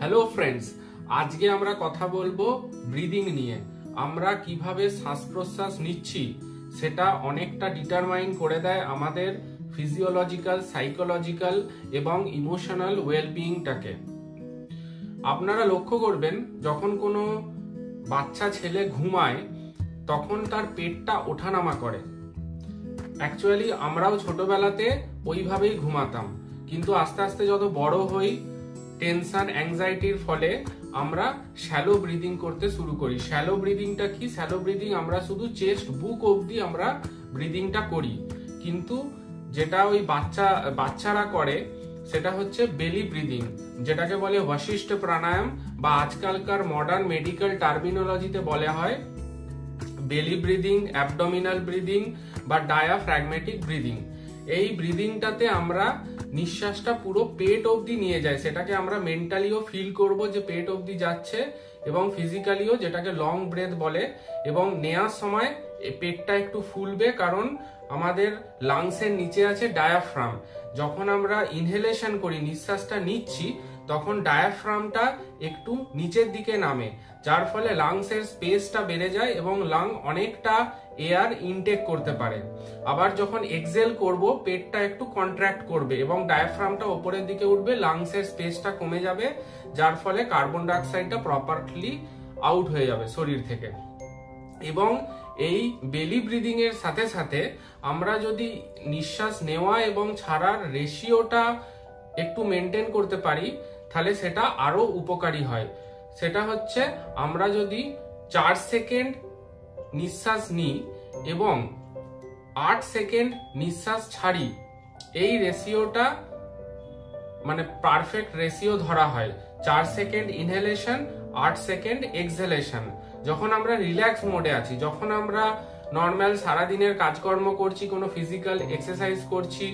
Hello friends, আজকে আমরা কথা বলবো ব্রিদিং নিয়ে। আমরা কিভাবে শ্বাস প্রশ্বাস নিচ্ছি সেটা অনেকটা ডিটারমাইন করে দেয় আমাদের ফিজিওলজিক্যাল, সাইকোলজিক্যাল এবং ইমোশনাল ওয়েলবিইংটাকে। আপনারা লক্ষ্য করবেন, যখন কোনো বাচ্চা ছেলে ঘুমায় তখন তার পেটটা ওঠানামা করে। অ্যাকচুয়ালি আমরাও ছোটবেলাতে ওইভাবেই ঘুমাতাম, কিন্তু আস্তে আস্তে যত বড় হই, টেনশন, অ্যাংজাইটির ফলে আমরা শ্যালো ব্রিদিং করতে শুরু করি। শ্যালো ব্রিদিংটা কি? শ্যালো ব্রিদিং আমরা শুধু চেস্ট বুক অবধি আমরা ব্রিদিংটা করি, কিন্তু যেটা ওই বাচ্চারা করে সেটা হচ্ছে বেলি ব্রিদিং, যেটাকে বলে বশিষ্ঠ প্রাণায়াম, বা আজকালকার মডার্ন মেডিকেল টার্মিনোলজিতে বলা হয় বেলি ব্রিদিং, অ্যাবডোমিনাল ব্রিদিং বা ডায়াফ্র্যাগমেটিক ব্রিদিং। এই ব্রিদিংটাতে আমরা নিঃশ্বাসটা পুরো পেট অবধি নিয়ে যায়, সেটাকে আমরা মেন্টালিও ফিল করব যে পেট অবধি যাচ্ছে, এবং ফিজিক্যালিও, যেটাকে লং ব্রেথ বলে। এবং নেওয়ার সময় পেটটা একটু ফুলবে, কারণ আমাদের লাংসের নিচে আছে ডায়াফ্রাম। যখন আমরা ইনহেলেশন করি, নিঃশ্বাসটা নিচ্ছি, তখন ডায়াফ্রামটা একটু নিচের দিকে নামে, যার ফলে লাংসের স্পেসটা বেড়ে যায় এবং লাং অনেকটা এয়ার ইনটেক করতে পারে। আবার যখন এক্সেল করব, পেটটা একটু কন্ট্রাক্ট করবে এবং ডায়াফ্রামটা উপরের দিকে উঠবে, লাংসের স্পেসটা কমে যাবে, যার ফলে কার্বন ডাইঅক্সাইডটা প্রপারলি আউট হয়ে যাবে শরীর থেকে। এবং এই বেলি ব্রিদিং এর সাথে সাথে আমরা যদি নিঃশ্বাস নেওয়া এবং ছাড়ার রেশিওটা একটু মেনটেন করতে পারি, তাহলে সেটা আরো উপকারী হয়। সেটা হচ্ছে, আমরা যদি 4 সেকেন্ড নিঃশ্বাস নিই এবং 8 সেকেন্ড নিঃশ্বাস ছাড়ি, এই রেশিওটা মানে পারফেক্ট রেশিও ধরা হয়। 4 সেকেন্ড ইনহেলেশন, 8 সেকেন্ড এক্সহেলেশন। যখন আমরা রিল্যাক্স মোডে আছি, যখন আমরা নর্মাল সারাদিনের কাজকর্ম করছি, কোনো ফিজিক্যাল এক্সারসাইজ করছি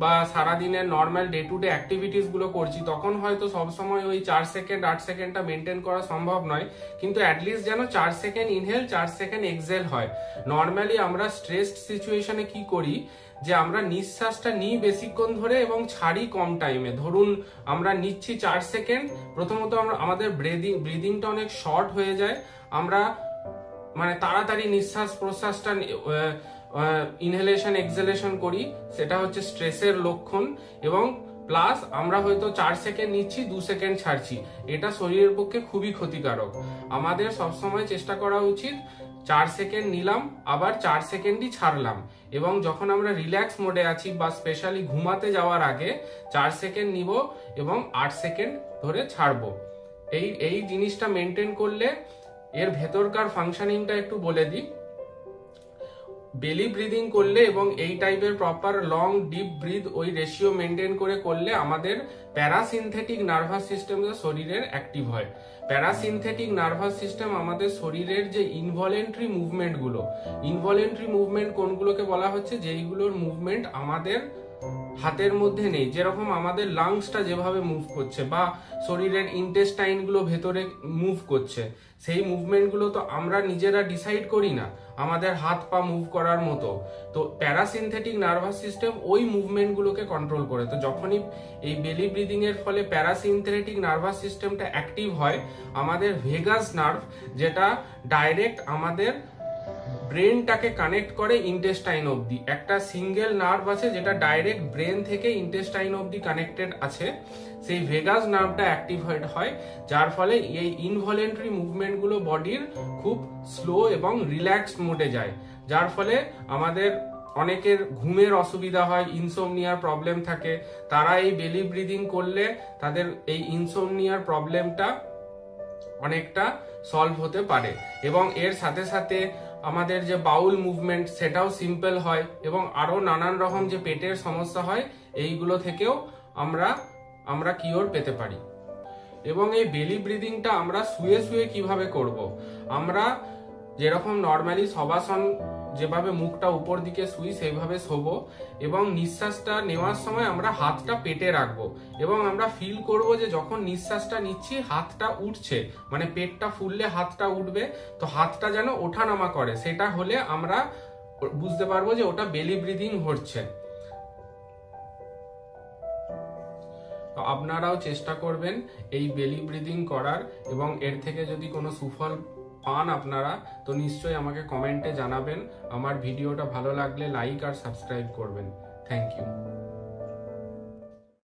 বা সারাদিনের normal day to day activities গুলো করছি, তখন হয়তো সবসময় ওই 4 সেকেন্ড 8 সেকেন্ডটা মেনটেন করা সম্ভব নয়, কিন্তু অ্যাটলিস্ট যেন 4 সেকেন্ড ইনহেল, 4 সেকেন্ড এক্সহেল হয়। নর্মালি আমরা স্ট্রেসড সিচুয়েশনে কি করি, যে আমরা নিঃশ্বাসটা নিই বেশিক্ষণ ধরে এবং ছাড়ি কম টাইমে। ধরুন আমরা নিচ্ছি 4 সেকেন্ড, প্রথমত আমাদের ব্রিদিংটা অনেক শর্ট হয়ে যায়, আমরা মানে তাড়াতাড়ি নিঃশ্বাস প্রশ্বাসটা ইনহেলেশন এক্সহেলেশন করি, সেটা হচ্ছে স্ট্রেসের লক্ষণ। এবং প্লাস আমরা হয়তো 4 সেকেন্ড নিচ্ছি, 2 সেকেন্ড ছাড়ছি, এটা শরীরের পক্ষে খুবই ক্ষতিকারক। আমাদের সবসময় চেষ্টা করা উচিত 4 সেকেন্ড নিলাম, আবার 4 সেকেন্ডই ছাড়লাম। এবং যখন আমরা রিল্যাক্স মোডে আছি বা স্পেশালি ঘুমাতে যাওয়ার আগে 4 সেকেন্ড নিব এবং 8 সেকেন্ড ধরে ছাড়বো। এই জিনিসটা মেনটেন করলে, এর ভেতরকার ফাংশনিংটা একটু বলে দিই। বেলি ব্রিদিং করলে এবং এই টাইপের প্রপার লং ডিপ ব্রিথ ওই রেশিও মেনটেন করে করলে আমাদের প্যারাসিনথেটিক নার্ভাস সিস্টেম শরীরের অ্যাক্টিভ হয়। প্যারাসিনথেটিক নার্ভাস সিস্টেম আমাদের শরীরের যে ইনভলেন্টারি মুভমেন্ট কোনগুলোকে বলা হচ্ছে, যেইগুলোর মুভমেন্ট আমাদের হাতের মধ্যে নেই। যেরকম আমাদের লাংসটা যেভাবে মুভ করছে বা শরীরের ইন্টেস্টাইন গুলো ভেতরে মুভ করছে, সেই মুভমেন্ট গুলো তো আমরা নিজেরা ডিসাইড করি না, আমাদের হাত পা মুভ করার মতো। তো প্যারাসিনথেটিক নার্ভাস সিস্টেম ওই মুভমেন্ট গুলোকে কন্ট্রোল করে। তো যখনই এই বেলি ব্রিদিং এর ফলে প্যারাসিনথেটিক নার্ভাস সিস্টেমটা অ্যাক্টিভ হয়, আমাদের ভেগাস নার্ভ, যেটা ডাইরেক্ট আমাদের ব্রেনটাকে কানেক্ট করে ইন্টেস্টাইন অবধি, একটা সিঙ্গেল নার্ভ আছে যেটা ডাইরেক্ট ব্রেন থেকে ইন্টেস্টাইন অবধি কানেক্টেড আছে, সেই ভেগাস নার্ভটা অ্যাক্টিভ হয়, যার ফলে এই ইনভলেন্টারি মুভমেন্ট গুলো বডির খুব স্লো এবং রিল্যাক্সড মোডে যায়, যার ফলে আমাদের অনেকের ঘুমের অসুবিধা হয়, ইনসোমনিয়ার প্রবলেম থাকে, তারা এই বেলি ব্রিদিং করলে তাদের এই ইনসোমনিয়ার প্রবলেমটা অনেকটা সলভ হতে পারে। এবং এর সাথে সাথে আমাদের যে বাউল মুভমেন্ট, সেটাও সিম্পল হয়, এবং আরো নানান রকম যে পেটের সমস্যা হয়, এইগুলো থেকেও আমরা কিওর পেতে পারি। এবং এই বেলি ব্রিদিংটা আমরা শুয়ে শুয়ে কিভাবে করব? আমরা যেরকম নর্মালি শবাসন, যেভাবে মুখটা উপর দিকে শুই সেইভাবে শোবো, এবং নিঃশ্বাসটা নেওয়ার সময় আমরা হাতটা পেটে রাখবো, এবং আমরা ফিল করব যে যখন নিঃশ্বাসটা নিচ্ছি হাতটা উঠছে, মানে পেটটা ফুললে হাতটা উঠবে, তো হাতটা যেন ওঠানামা করে, সেটা হলে আমরা বুঝতে পারবো যে ওটা বেলি ব্রিদিং হচ্ছে। আপনারাও চেষ্টা করবেন এই বেলি ব্রিদিং করার, এবং এর থেকে যদি কোনো সুফল পান আপনারা তো নিশ্চয়ই আমাকে কমেন্টে জানাবেন। আমার ভিডিওটা ভালো লাগলে লাইক আর সাবস্ক্রাইব করবেন। Thank you.